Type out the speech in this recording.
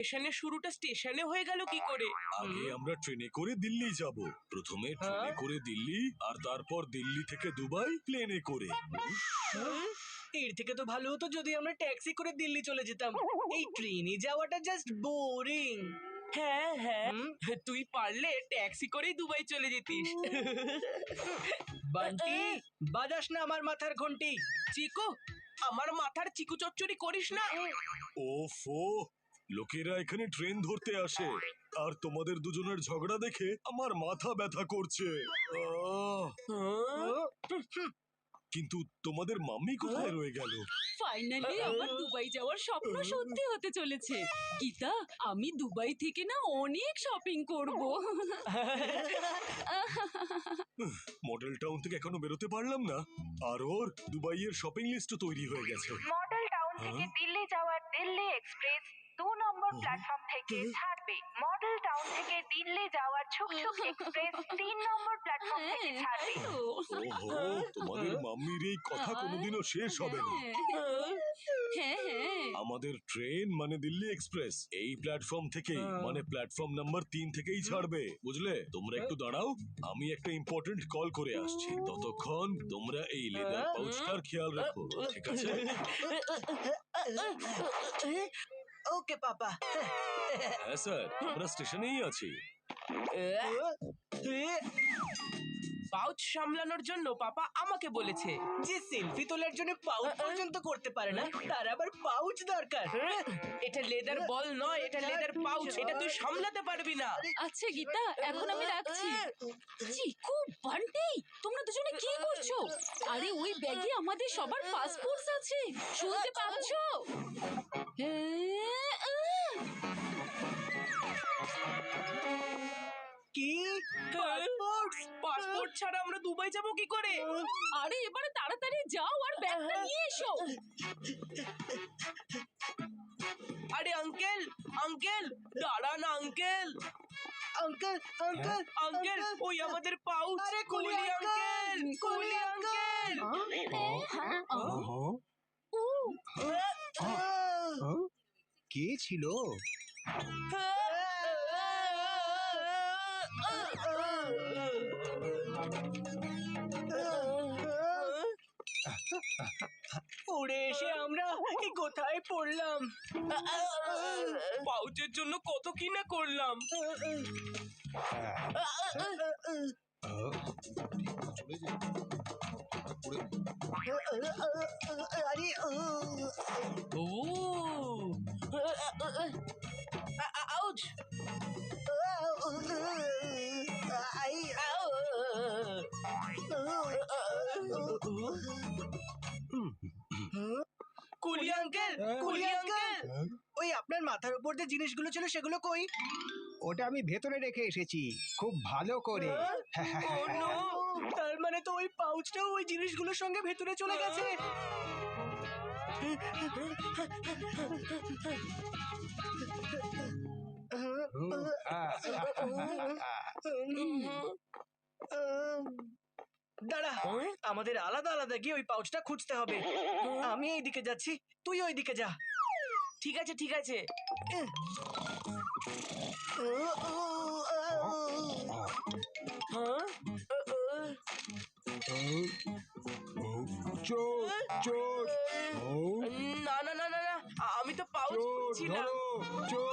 স্টেশনের শুরুটা স্টেশনে হয়ে গেল কি করে? আগে আমরা ট্রেনে করে দিল্লি যাব। প্রথমে ট্রেনে করে দিল্লি, আর তারপর দিল্লি থেকে দুবাই প্লেনে করে। এর থেকে তো ভালো হতো যদি আমরা ট্যাক্সি করে দিল্লি চলে যেতাম। এই ট্রেনে যাওয়াটা জাস্ট বোরিং। হ্যাঁ হ্যাঁ, তুই পারলে ট্যাক্সি করেই দুবাই চলে যেতিস। বান্টি, বাজাস না আমার মাথার ঘন্টি। চিকু, আমার মাথার চিকু চচ্চড়ি করিস না। ওফো, লোকেরা এখানে ট্রেন ধরতে আসে, আর তোমাদের দুজনের ঝগড়া দেখে আমার মাথা ব্যথা করছে। কিন্তু তোমাদের মাম্মি কোথায় রয়ে গেল? ফাইনালি আমার দুবাই যাওয়ার স্বপ্ন সত্যি হতে চলেছে। গীতা, আমি দুবাই থেকে না অনেক শপিং করব। মডেল টাউন থেকে এখনো বেরোতে পারলাম না, আর ওর দুবাইয়ের শপিং লিস্ট তৈরি হয়ে গেছে। মডেল টাউন থেকে দিল্লি যাওয়ার দিল্লি এক্সপ্রেস 2 নম্বর প্ল্যাটফর্ম থেকে ছাড়বে। মডেল টাউন থেকে দিল্লি যাওয়ার ছুকছুক এক্সপ্রেস 3 নম্বর প্ল্যাটফর্ম থেকে ছাড়বে। ওহো, তোমাদের মাম্মির এই কথা কোনোদিনও শেষ হবে না। হ্যাঁ হ্যাঁ, আমাদের ট্রেন মানে দিল্লি এক্সপ্রেস এই প্ল্যাটফর্ম থেকেই, মানে প্ল্যাটফর্ম নাম্বার 3 থেকেই ছাড়বে, বুঝলে? তোমরা একটু দাঁড়াও, আমি একটা ইম্পর্টেন্ট কল করে আসছি। ততক্ষণ তোমরা এই লেদার পাউচটার খেয়াল রাখো, ঠিক আছে? ওকে পাপা। হ্যাঁ স্যার, আমরা স্টেশনেই আছি। পাউচ সামলানোর জন্য পাপা আমাকে বলেছে। যে সেলফি তোলার জন্য পাউচ পর্যন্ত করতে পারে না, তার আবার পাউচ দরকার। এটা লেদার বল নয়, এটা লেদার পাউচ। এটা তুই সামলাতে পারবি না। আচ্ছা গীতা, এখন আমি রাখছি। চিকু, বান্টি, তোমরা দুজনে কি করছো? আরে ওই ব্যাগে আমাদের সবার পাসপোর্ট আছে, শুনতে পাচ্ছো? কি পাসপোর্ট ছাড়া আমরা দুবাই যাব কি করে? আরে এবারে তাড়াতাড়ি যাও আর ব্যাগটা নিয়ে এসো। আরে আঙ্কেল, আঙ্কেল দাঁড়ান আঙ্কেল। আঙ্কেল, আঙ্কেল, আঙ্কেল, ওই আমাদের পাউচ। আরে কুলি আঙ্কেল, কুলি আঙ্কেল। কে ছিল? উড়ে এসে আমরা কোথায় পড়লাম? পাউচের জন্য কত কি না করলাম। আরে ও আউচ। কুলি আঙ্কেল, কুলি আঙ্কেল, ওই আপনার মাথার উপর যে জিনিসগুলো ছিল সেগুলো কই? ওটা আমি ভেতরে রেখে এসেছি খুব ভালো করে। ও নো। তার মানে তো ওই পাউচটাও ওই জিনিসগুলোর সঙ্গে ভেতরে চলে গেছে। দাঁড়া, আমাদের আলাদা আলাদা গিয়ে ওই পাউচটা খুঁজতে হবে। আমি এইদিকে যাচ্ছি, তুই ওইদিকে যা। ঠিক আছে ঠিক আছে। চোর চোর না না না না না, আমি তো পাউচ খুঁজছিলাম। চোর